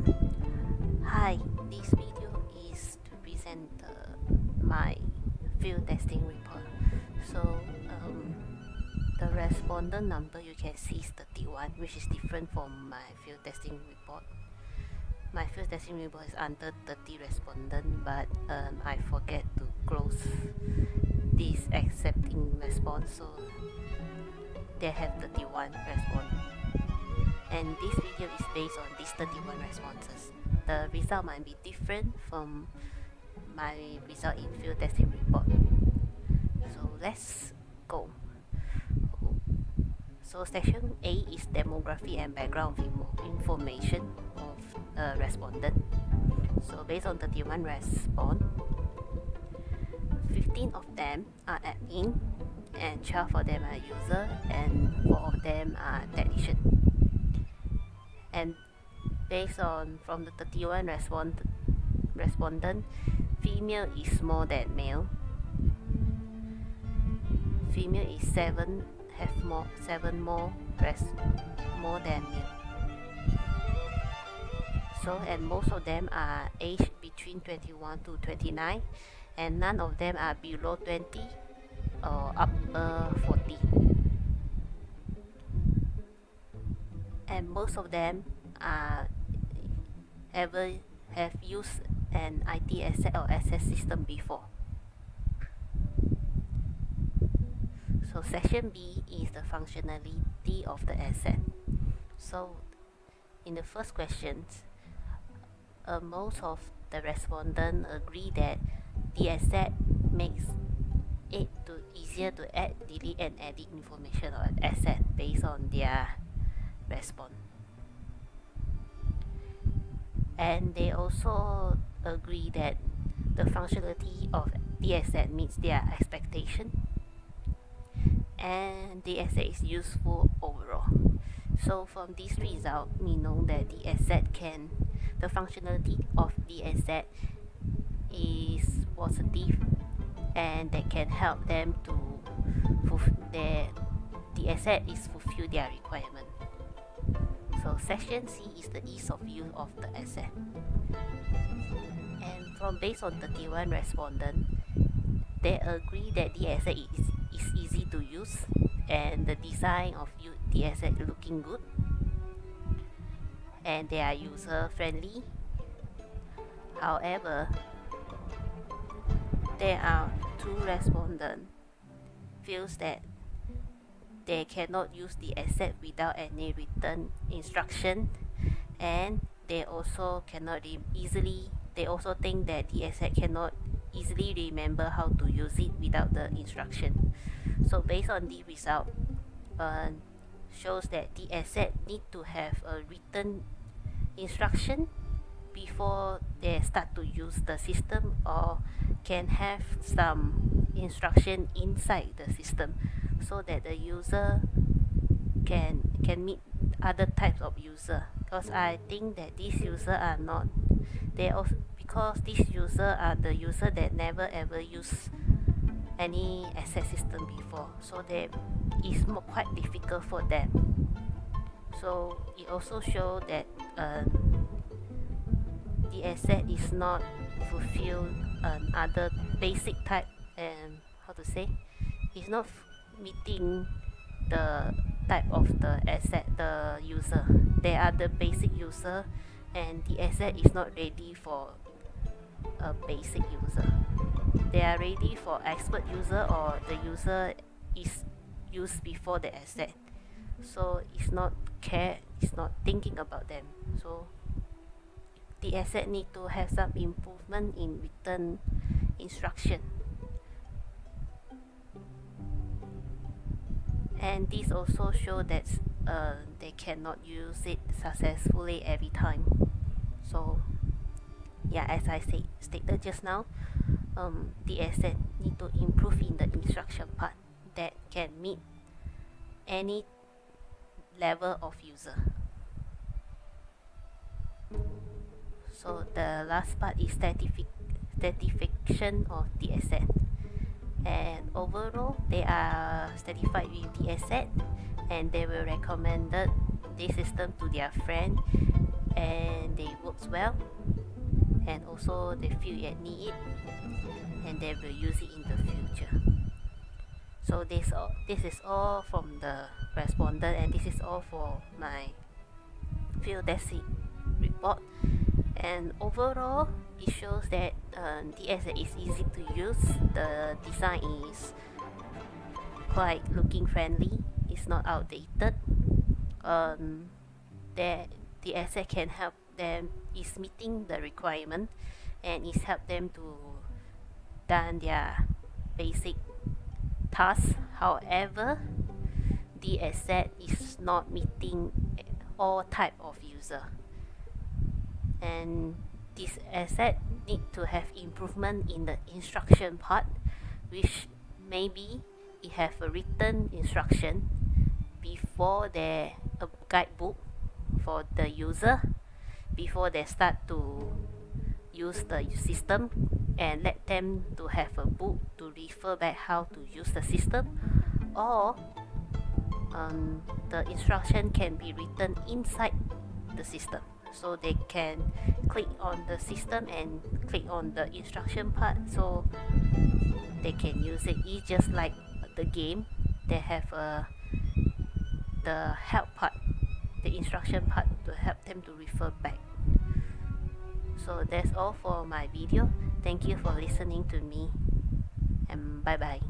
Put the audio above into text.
Hi, this video is to present my field testing report. So the respondent number you can see is 31, which is different from my field testing report. My field testing report is under 30 respondent, but I forget to close this accepting response, so they have 31 respondents. And this video is based on these 31 responses. The result might be different from my result in field testing report. So let's go. So section A is demography and background information of a respondent. So based on 31 response, 15 of them are admin and 12 of them are user and 4 of them are technician. And based on from the 31 respondent, female is more than male. Female is 7 more than male. So and most of them are aged between 21 to 29, and none of them are below 20 or upper 40. And most of them ever have used an IT asset or asset system before. So section B is the functionality of the asset. So in the first questions, most of the respondents agree that the asset makes it easier to add, delete and edit information on asset based on their response. And they also agree that the functionality of the asset meets their expectation and the asset is useful overall. So from this result, we know that the functionality of the asset is positive and that can help them to the asset is fulfill their requirement. So section C is the ease of use of the asset. And from based on 31 respondents, they agree that the asset is easy to use and the design of the asset looking good and they are user friendly. However, there are 2 respondents feels that they cannot use the asset without any written instruction, and they also think that the asset cannot easily remember how to use it without the instruction. So based on the result, shows that the asset need to have a written instruction before they start to use the system, or can have some instruction inside the system so that the user can meet other types of user. Because I think that these users are not, they also, because these users are the user that never ever use any asset system before, so that is quite difficult for them. So it also shows that the asset is not fulfill other basic type, and it's not meeting the type of the asset, the user. They are the basic user and the asset is not ready for a basic user. They are ready for expert user, or the user is used before the asset, so it's not thinking about them. So the asset need to have some improvement in written instruction. And this also show that they cannot use it successfully every time. So yeah, as I stated just now, the asset need to improve in the instruction part that can meet any level of user. So the last part is certification of the asset. And overall, they are satisfied with the asset and they will recommend this system to their friend and they works well, and also they feel they need it and they will use it in the future. So this is all from the respondent, and this is all for my field test report. And overall, it shows that DSZ is easy to use. The design is quite looking friendly. It's not outdated. The asset can help them, is meeting the requirement, and is help them to done their basic tasks. However, the asset is not meeting all type of user, and this asset need to have improvement in the instruction part, which maybe it have a written instruction before a guidebook for the user before they start to use the system, and let them to have a book to refer back how to use the system, or the instruction can be written inside the system, so they can click on the system and click on the instruction part, so they can use it. It's just like the game, they have the help part, the instruction part to help them to refer back. So that's all for my video. Thank you for listening to me, and bye bye.